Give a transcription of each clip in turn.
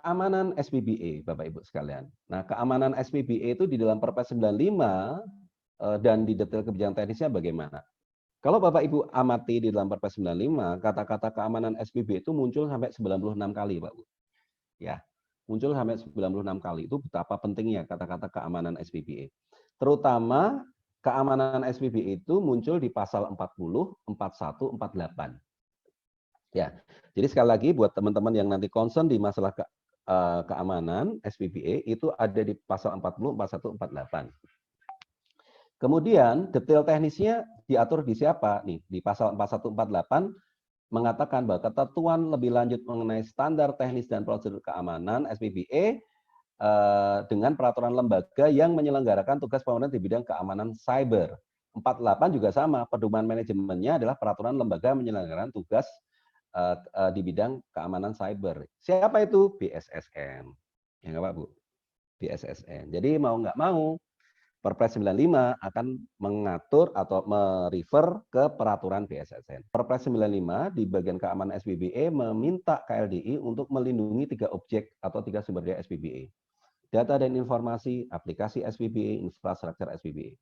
keamanan SPBA, Bapak Ibu sekalian. Nah, keamanan SPBA itu di dalam Perpres 95 dan di detail kebijakan teknisnya bagaimana? Kalau Bapak Ibu amati di dalam Perpres 95, kata-kata keamanan SPBA itu muncul sampai 96 kali, Pak Bu. Ya, muncul sampai 96 kali. Itu betapa pentingnya kata-kata keamanan SPBA. Terutama keamanan SPBA itu muncul di pasal 40, 41, 48. Ya, jadi sekali lagi buat teman-teman yang nanti concern di masalah keamanan SPBA itu ada di pasal 40, 41, 48. Kemudian detail teknisnya diatur di siapa? Nih, di pasal 41, 48 mengatakan bahwa ketentuan lebih lanjut mengenai standar teknis dan prosedur keamanan SPBA dengan peraturan lembaga yang menyelenggarakan tugas pemerintah di bidang keamanan cyber. 48 juga sama, pedoman manajemennya adalah peraturan lembaga menyelenggarakan tugas di bidang keamanan cyber. Siapa itu? BSSN. Ya nggak Pak Bu? BSSN. Jadi mau nggak mau, Perpres 95 akan mengatur atau merefer ke peraturan BSSN. Perpres 95 di bagian keamanan SPBA meminta KLDI untuk melindungi 3 objek atau 3 sumber daya SPBA. Data dan informasi, aplikasi SPBA, infrastruktur SPBA.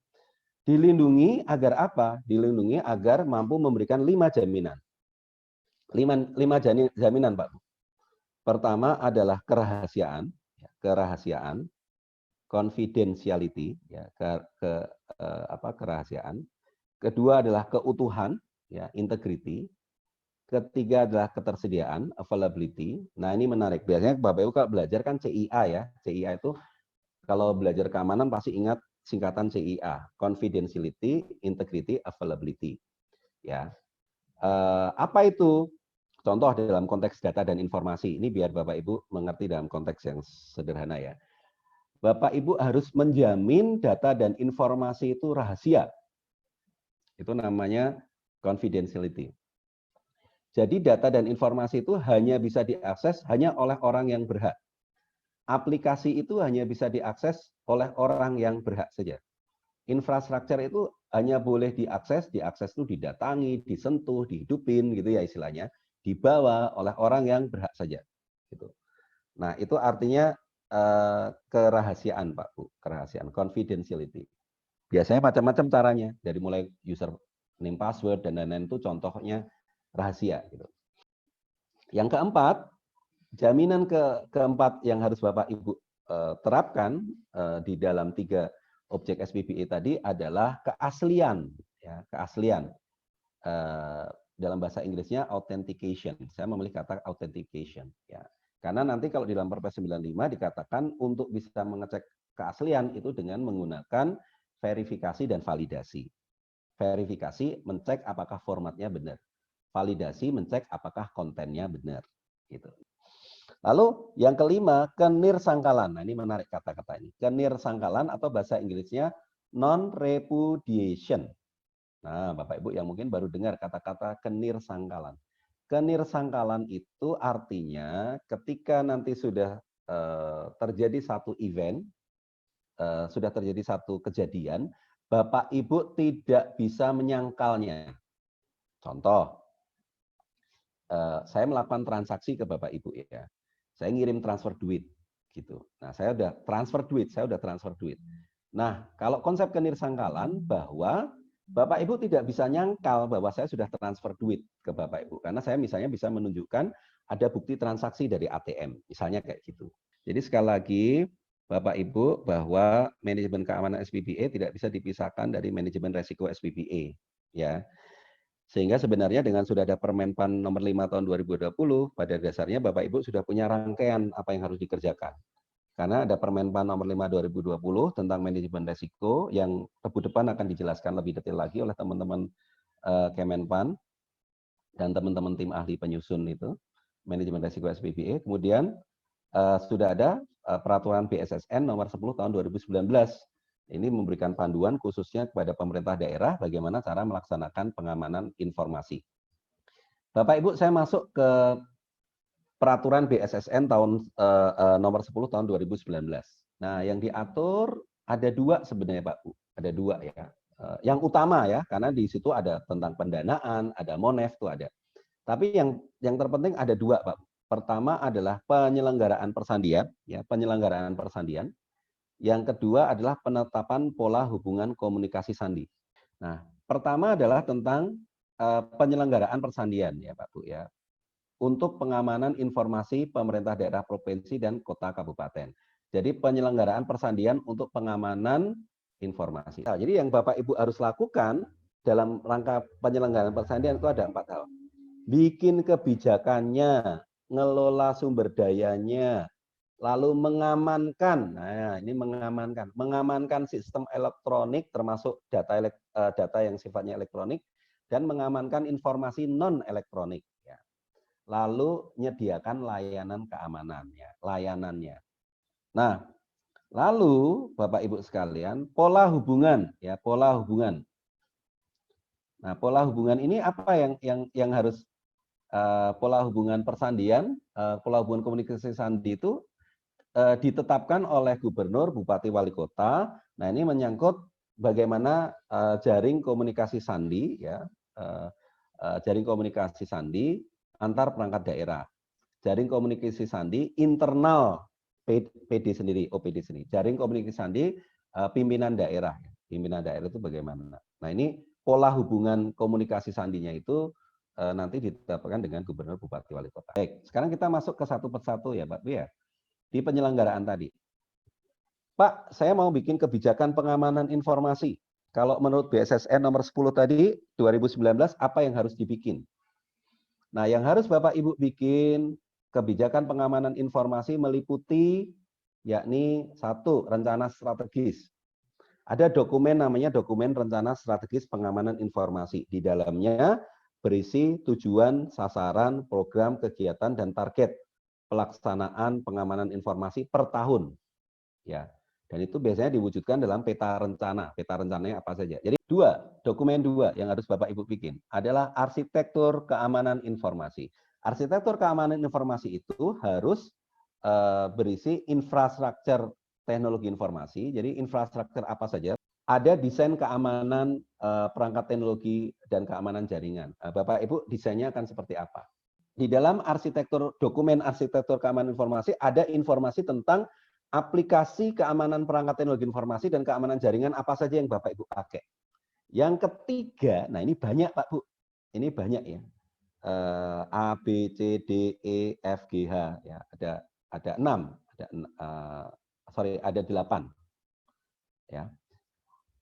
Dilindungi agar apa? Dilindungi agar mampu memberikan 5 jaminan. 5 jaminan, Pak. Pertama adalah kerahasiaan, confidentiality, ya, kerahasiaan. Kedua adalah keutuhan, ya, integrity. Ketiga adalah ketersediaan, availability. Nah, ini menarik. Biasanya Bapak Ibu kalau belajar kan CIA ya. CIA itu kalau belajar keamanan pasti ingat singkatan CIA, confidentiality, integrity, availability. Ya. Apa itu? Contoh dalam konteks data dan informasi. Ini biar Bapak Ibu mengerti dalam konteks yang sederhana ya. Bapak Ibu harus menjamin data dan informasi itu rahasia. Itu namanya confidentiality. Jadi data dan informasi itu hanya bisa diakses hanya oleh orang yang berhak. Aplikasi itu hanya bisa diakses oleh orang yang berhak saja. Infrastruktur itu hanya boleh diakses itu didatangi, disentuh, dihidupin gitu ya istilahnya, dibawa oleh orang yang berhak saja. Gitu. Nah itu artinya kerahasiaan Pak Bu, kerahasiaan, confidentiality. Biasanya macam-macam caranya, dari mulai user name password dan lain-lain itu contohnya rahasia. Gitu. Yang keempat, jaminan keempat yang harus Bapak Ibu terapkan di dalam 3 objek SPBA tadi adalah keaslian, ya, keaslian. Dalam bahasa Inggrisnya authentication. Saya memilih kata authentication, ya. Karena nanti kalau di dalam Perpres 95 dikatakan untuk bisa mengecek keaslian itu dengan menggunakan verifikasi dan validasi. Verifikasi mencek apakah formatnya benar. Validasi mencek apakah kontennya benar, gitu. Lalu yang kelima, kenirsangkalan. Nah, ini menarik kata-kata ini. Kenirsangkalan atau bahasa Inggrisnya non-repudiation. Nah, Bapak Ibu yang mungkin baru dengar kata-kata kenirsangkalan. Kenirsangkalan itu artinya ketika nanti sudah terjadi satu event, sudah terjadi satu kejadian, Bapak Ibu tidak bisa menyangkalnya. Contoh, saya melakukan transaksi ke Bapak Ibu ya. Saya ngirim transfer duit gitu. Nah, saya udah transfer duit. Nah, kalau konsep kenirsangkalan bahwa Bapak Ibu tidak bisa nyangkal bahwa saya sudah transfer duit ke Bapak Ibu karena saya misalnya bisa menunjukkan ada bukti transaksi dari ATM, misalnya kayak gitu. Jadi sekali lagi Bapak Ibu bahwa manajemen keamanan SPBA tidak bisa dipisahkan dari manajemen resiko SPBA, ya. Sehingga sebenarnya dengan sudah ada Permenpan nomor 5 tahun 2020, pada dasarnya Bapak Ibu sudah punya rangkaian apa yang harus dikerjakan. Karena ada Permenpan nomor 5 2020 tentang manajemen resiko yang tebu depan akan dijelaskan lebih detail lagi oleh teman-teman Kemenpan dan teman-teman tim ahli penyusun itu, manajemen resiko SPBA. Kemudian sudah ada peraturan BSSN nomor 10 tahun 2019. Ini memberikan panduan khususnya kepada pemerintah daerah bagaimana cara melaksanakan pengamanan informasi. Bapak Ibu, saya masuk ke peraturan BSSN tahun nomor 10 tahun 2019. Nah, yang diatur ada 2 sebenarnya Pak Bu, ada 2 ya. Yang utama ya, karena di situ ada tentang pendanaan, ada MONEF tuh ada. Tapi yang terpenting ada 2 Pak. Pertama adalah penyelenggaraan persandian, ya, penyelenggaraan persandian. Yang kedua adalah penetapan pola hubungan komunikasi sandi. Nah, pertama adalah tentang penyelenggaraan persandian, ya Pak Bu, ya, untuk pengamanan informasi pemerintah daerah provinsi dan kota kabupaten. Jadi penyelenggaraan persandian untuk pengamanan informasi. Nah, jadi yang Bapak Ibu harus lakukan dalam rangka penyelenggaraan persandian itu ada 4 hal. Bikin kebijakannya, ngelola sumber dayanya, lalu mengamankan. Nah, ini mengamankan sistem elektronik termasuk data yang sifatnya elektronik dan mengamankan informasi non elektronik. Ya. Lalu menyediakan layanannya. Nah, lalu Bapak Ibu sekalian, pola hubungan, ya, pola hubungan. Nah, pola hubungan ini apa yang harus pola hubungan persandian, pola hubungan komunikasi sandi itu ditetapkan oleh gubernur, bupati, wali kota. Nah, ini menyangkut bagaimana jaring komunikasi sandi, ya, jaring komunikasi sandi antar perangkat daerah. Jaring komunikasi sandi internal PD sendiri, OPD sendiri. Jaring komunikasi sandi pimpinan daerah. Pimpinan daerah itu bagaimana? Nah, ini pola hubungan komunikasi sandinya itu nanti ditetapkan dengan gubernur, bupati, wali kota. Baik, sekarang kita masuk ke satu persatu ya, Pak Bu ya. Di penyelenggaraan tadi. Pak, saya mau bikin kebijakan pengamanan informasi. Kalau menurut BSSN nomor 10 tadi, 2019, apa yang harus dibikin? Nah, yang harus Bapak Ibu bikin kebijakan pengamanan informasi meliputi, yakni 1, rencana strategis. Ada dokumen namanya dokumen rencana strategis pengamanan informasi. Di dalamnya berisi tujuan, sasaran, program, kegiatan, dan target pelaksanaan pengamanan informasi per tahun. Ya. Dan itu biasanya diwujudkan dalam peta rencana. Peta rencananya apa saja. Jadi dokumen 2 yang harus Bapak Ibu bikin adalah arsitektur keamanan informasi. Arsitektur keamanan informasi itu harus berisi infrastruktur teknologi informasi. Jadi infrastruktur apa saja? Ada desain keamanan perangkat teknologi dan keamanan jaringan. Bapak Ibu desainnya akan seperti apa? Di dalam dokumen arsitektur keamanan informasi ada informasi tentang aplikasi keamanan perangkat teknologi informasi dan keamanan jaringan apa saja yang Bapak Ibu pakai. Yang ketiga, nah ini banyak Pak Bu, ini banyak ya. A, B, C, D, E, F, G, H, ya ada 6, ada 8. Ya.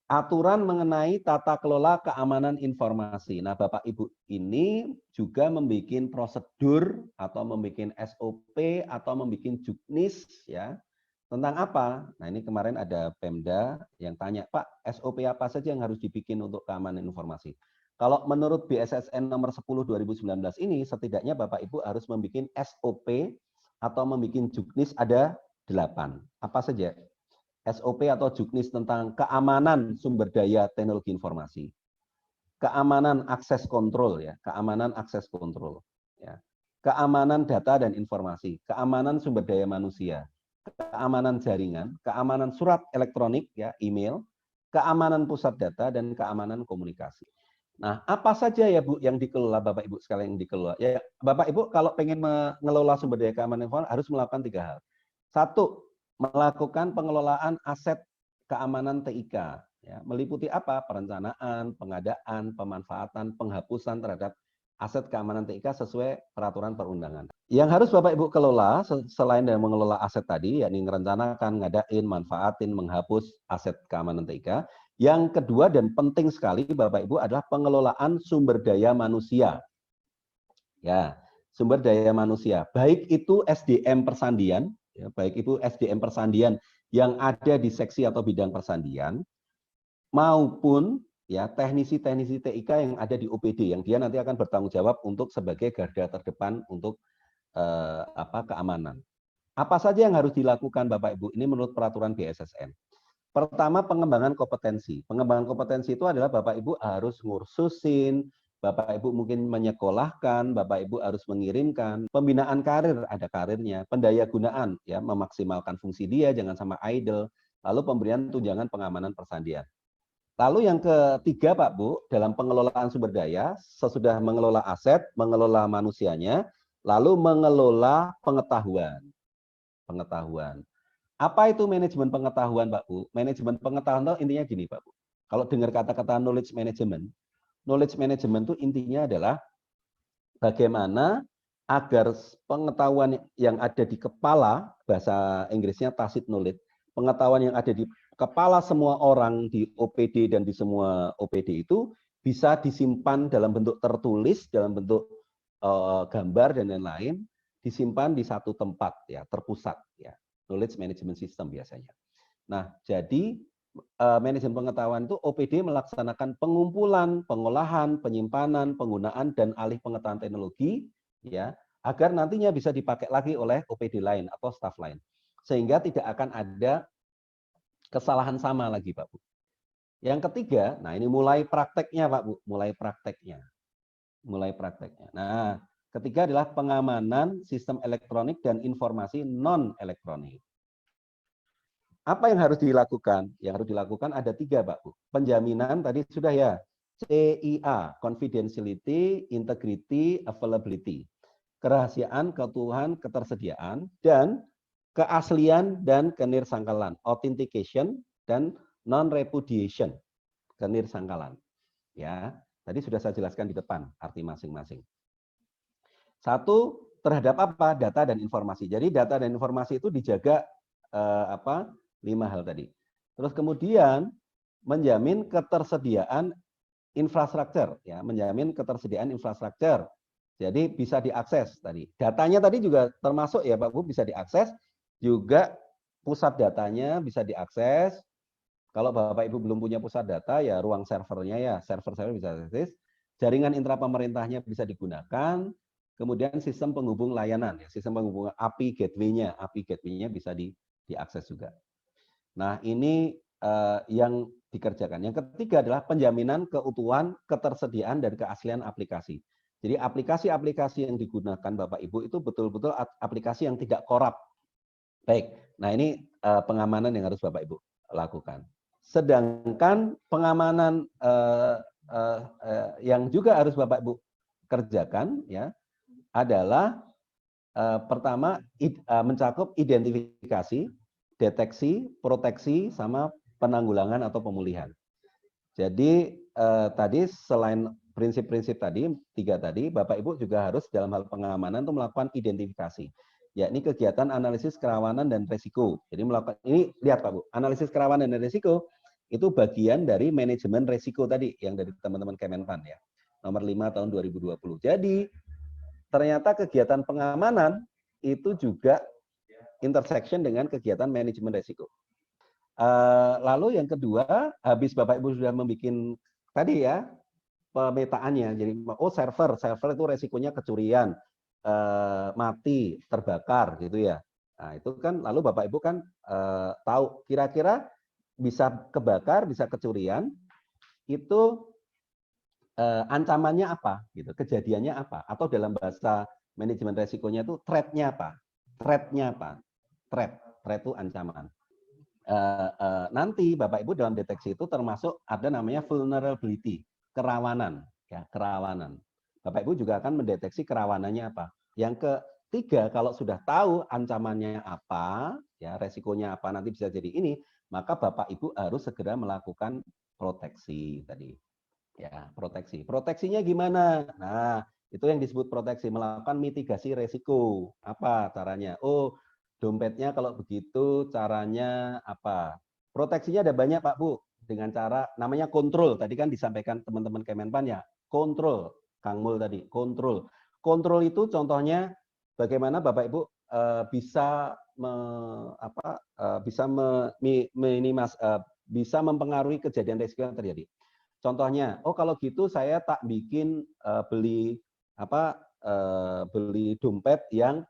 Aturan mengenai tata kelola keamanan informasi. Nah, Bapak Ibu ini juga membuat prosedur atau membuat SOP atau membuat juknis ya. Tentang apa? Nah, ini kemarin ada Pemda yang tanya, Pak, SOP apa saja yang harus dibikin untuk keamanan informasi? Kalau menurut BSSN nomor 10 2019 ini, setidaknya Bapak Ibu harus membuat SOP atau membuat juknis ada 8. Apa saja? SOP atau juknis tentang keamanan sumber daya teknologi informasi, keamanan akses kontrol ya, keamanan akses kontrol ya, keamanan data dan informasi, keamanan sumber daya manusia, keamanan jaringan, keamanan surat elektronik ya, email, keamanan pusat data dan keamanan komunikasi. Nah, apa saja ya Bu yang dikelola Bapak Ibu sekalian yang dikelola? Ya, Bapak Ibu kalau pengen mengelola sumber daya keamanan informasi harus melakukan 3 hal. 1, melakukan pengelolaan aset keamanan TIK, ya, meliputi apa? Perencanaan, pengadaan, pemanfaatan, penghapusan terhadap aset keamanan TIK sesuai peraturan perundangan. Yang harus Bapak Ibu kelola selain dari mengelola aset tadi, yakni merencanakan, ngadain, manfaatin, menghapus aset keamanan TIK. Yang kedua dan penting sekali Bapak Ibu adalah pengelolaan sumber daya manusia. Ya, sumber daya manusia, baik itu SDM persandian, ya, baik itu SDM persandian yang ada di seksi atau bidang persandian, maupun ya teknisi-teknisi TIK yang ada di OPD yang dia nanti akan bertanggung jawab untuk sebagai garda terdepan untuk keamanan. Apa saja yang harus dilakukan Bapak Ibu? Ini menurut peraturan BSSN. Pertama, pengembangan kompetensi. Pengembangan kompetensi itu adalah Bapak Ibu harus ngursusin, Bapak Ibu mungkin menyekolahkan, Bapak Ibu harus mengirimkan, pembinaan karir, ada karirnya, pendaya gunaan, ya memaksimalkan fungsi dia, jangan sama idle, lalu pemberian tunjangan pengamanan persandian. Lalu yang ketiga Pak Bu, dalam pengelolaan sumber daya, sesudah mengelola aset, mengelola manusianya, Lalu mengelola pengetahuan. Apa itu manajemen pengetahuan, Pak Bu? Manajemen pengetahuan itu intinya gini, Pak Bu. Kalau dengar kata-kata knowledge management itu intinya adalah bagaimana agar pengetahuan yang ada di kepala, bahasa Inggrisnya tacit knowledge, pengetahuan yang ada di kepala semua orang di OPD dan di semua OPD itu bisa disimpan dalam bentuk tertulis, dalam bentuk gambar dan lain-lain, disimpan di satu tempat ya, terpusat ya. Knowledge management system biasanya. Nah, jadi manajemen pengetahuan itu OPD melaksanakan pengumpulan, pengolahan, penyimpanan, penggunaan dan alih pengetahuan teknologi ya, agar nantinya bisa dipakai lagi oleh OPD lain atau staf lain. Sehingga tidak akan ada kesalahan sama lagi, Pak Bu. Yang ketiga, nah ini mulai prakteknya, Pak Bu, mulai prakteknya. Nah, ketiga adalah pengamanan sistem elektronik dan informasi non-elektronik. Apa yang harus dilakukan? Yang harus dilakukan ada 3, Pak Bu. Penjaminan tadi sudah ya. CIA, confidentiality, integrity, availability. Kerahasiaan, keutuhan, ketersediaan, dan keaslian dan kenirsangkalan. Authentication dan non-repudiation. Kenirsangkalan. Ya, tadi sudah saya jelaskan di depan arti masing-masing. Satu, terhadap apa? Data dan informasi. Jadi data dan informasi itu dijaga 5 hal tadi. Terus kemudian menjamin ketersediaan infrastruktur, ya, menjamin ketersediaan infrastruktur. Jadi bisa diakses tadi. Datanya tadi juga termasuk ya Pak Bu, bisa diakses, juga pusat datanya bisa diakses. Kalau Bapak Ibu belum punya pusat data ya ruang servernya ya, server bisa diakses. Jaringan intra pemerintahnya bisa digunakan. Kemudian sistem penghubung layanan ya, sistem penghubung API gateway-nya bisa diakses juga. Nah, ini yang dikerjakan. Yang ketiga adalah penjaminan keutuhan, ketersediaan, dan keaslian aplikasi. Jadi aplikasi-aplikasi yang digunakan Bapak Ibu itu betul-betul aplikasi yang tidak korup. Baik, nah ini pengamanan yang harus Bapak Ibu lakukan. Sedangkan pengamanan yang juga harus Bapak Ibu kerjakan ya adalah pertama mencakup identifikasi, deteksi, proteksi, sama penanggulangan atau pemulihan. Jadi tadi selain prinsip-prinsip tadi, 3 tadi, Bapak Ibu juga harus dalam hal pengamanan itu melakukan identifikasi. Yakni kegiatan analisis kerawanan dan resiko. Jadi melakukan ini lihat Pak Bu, analisis kerawanan dan resiko itu bagian dari manajemen resiko tadi yang dari teman-teman Kemenpan ya. Nomor 5 tahun 2020. Jadi ternyata kegiatan pengamanan itu juga intersection dengan kegiatan manajemen resiko. Lalu yang kedua, habis Bapak Ibu sudah membuat tadi ya pemetaannya, jadi server itu resikonya kecurian, mati, terbakar gitu ya. Nah itu kan lalu Bapak Ibu kan tahu kira-kira bisa kebakar, bisa kecurian, itu ancamannya apa, gitu, kejadiannya apa, atau dalam bahasa manajemen resikonya itu threat-nya apa, threat itu ancaman. Nanti Bapak Ibu dalam deteksi itu termasuk ada namanya vulnerability, kerawanan, ya kerawanan. Bapak Ibu juga akan mendeteksi kerawanannya apa. Yang ketiga, kalau sudah tahu ancamannya apa, ya resikonya apa nanti bisa jadi ini, maka Bapak Ibu harus segera melakukan proteksi tadi. Ya, proteksi. Proteksinya gimana? Nah, itu yang disebut proteksi, melakukan mitigasi resiko. Apa caranya? Oh, dompetnya kalau begitu caranya apa? Proteksinya ada banyak Pak Bu, dengan cara namanya kontrol. Tadi kan disampaikan teman-teman Kemenpan ya, kontrol. Kang Mul tadi, kontrol. Kontrol itu contohnya bagaimana Bapak Ibu bisa bisa mempengaruhi kejadian resiko yang terjadi. Contohnya, oh kalau gitu saya tak bikin beli dompet yang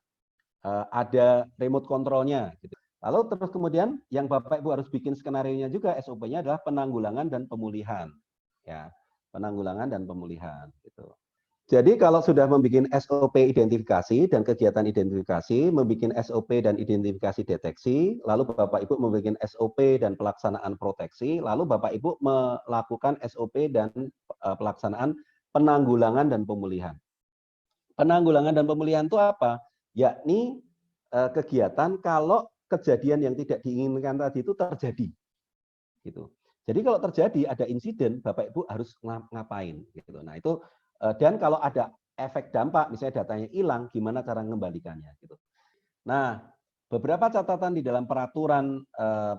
ada remote controlnya. Gitu. Lalu terus kemudian yang Bapak Ibu harus bikin skenario-nya juga SOP-nya adalah penanggulangan dan pemulihan. Ya, penanggulangan dan pemulihan. Gitu. Jadi kalau sudah membuat SOP identifikasi dan kegiatan identifikasi, membuat SOP dan identifikasi deteksi, lalu Bapak Ibu membuat SOP dan pelaksanaan proteksi, lalu Bapak Ibu melakukan SOP dan pelaksanaan penanggulangan dan pemulihan. Penanggulangan dan pemulihan itu apa? Yakni kegiatan kalau kejadian yang tidak diinginkan tadi itu terjadi. Gitu. Jadi kalau terjadi ada insiden, Bapak Ibu harus ngapain gitu. Nah, itu dan kalau ada efek dampak, misalnya datanya hilang, gimana cara mengembalikannya gitu. Nah, beberapa catatan di dalam peraturan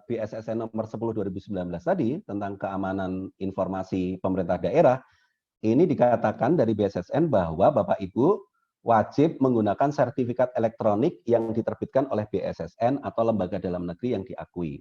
BSSN nomor 10 2019 tadi tentang keamanan informasi pemerintah daerah, ini dikatakan dari BSSN bahwa Bapak Ibu wajib menggunakan sertifikat elektronik yang diterbitkan oleh BSSN atau lembaga dalam negeri yang diakui.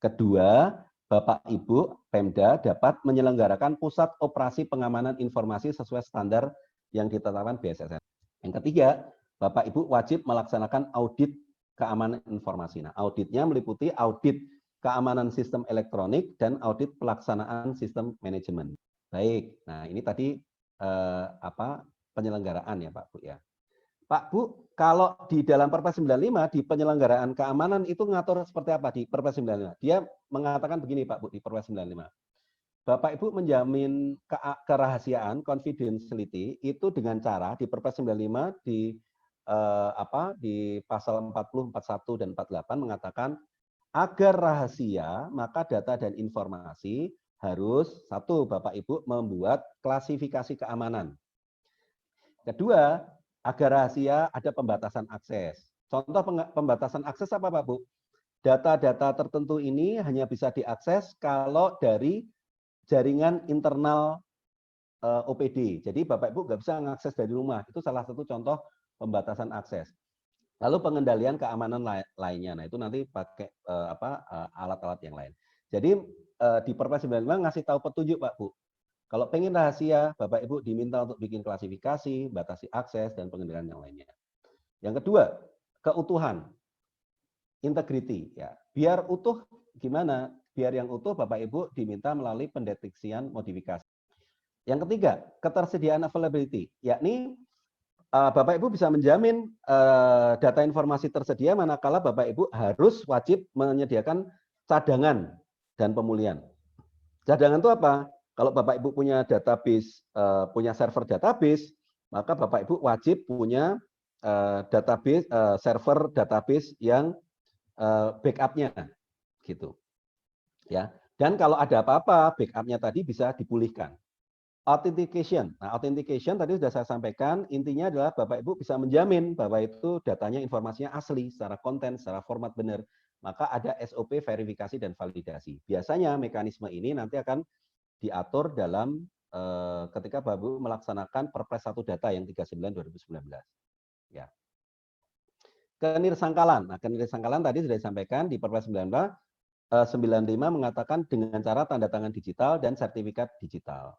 Kedua, Bapak Ibu Pemda dapat menyelenggarakan pusat operasi pengamanan informasi sesuai standar yang ditetapkan BSSN. Yang ketiga, Bapak Ibu wajib melaksanakan audit keamanan informasi. Nah, auditnya meliputi audit keamanan sistem elektronik dan audit pelaksanaan sistem manajemen. Baik, nah ini tadi penyelenggaraan ya Pak Bu ya. Pak Bu, kalau di dalam Perpres 95 di penyelenggaraan keamanan itu ngatur seperti apa di Perpres 95? Dia mengatakan begini Pak Bu di Perpres 95. Bapak Ibu menjamin kerahasiaan confidentiality itu dengan cara di Perpres 95 di pasal 40, 41 dan 48 mengatakan agar rahasia maka data dan informasi harus satu Bapak Ibu membuat klasifikasi keamanan. Kedua, agar rahasia ada pembatasan akses. Contoh pembatasan akses apa Pak Bu? Data-data tertentu ini hanya bisa diakses kalau dari jaringan internal OPD. Jadi Bapak Ibu nggak bisa mengakses dari rumah. Itu salah satu contoh pembatasan akses. Lalu pengendalian keamanan lainnya. Nah itu nanti pakai alat-alat yang lain. Jadi di Perpres 95 ngasih tahu petunjuk Pak Bu. Kalau pengen rahasia, Bapak Ibu diminta untuk bikin klasifikasi, batasi akses, dan pengendalian yang lainnya. Yang kedua, keutuhan, integrity. Ya, biar utuh gimana? Biar yang utuh Bapak Ibu diminta melalui pendeteksian modifikasi. Yang ketiga, ketersediaan availability, yakni Bapak Ibu bisa menjamin data informasi tersedia manakala Bapak Ibu harus wajib menyediakan cadangan dan pemulihan. Cadangan itu apa? Kalau Bapak Ibu punya database, punya server database, maka Bapak Ibu wajib punya database, server database yang backupnya, gitu. Ya. Dan kalau ada apa-apa, backupnya tadi bisa dipulihkan. Authentication. Nah, authentication tadi sudah saya sampaikan, intinya adalah Bapak Ibu bisa menjamin bahwa itu datanya, informasinya asli, secara konten, secara format benar. Maka ada SOP verifikasi dan validasi. Biasanya mekanisme ini nanti akan diatur dalam ketika Bapak Ibu melaksanakan Perpres 1 Data yang 39 2019. Ya. Kenirsangkalan. Nah, kenirsangkalan tadi sudah disampaikan di Perpres 95 mengatakan dengan cara tanda tangan digital dan sertifikat digital.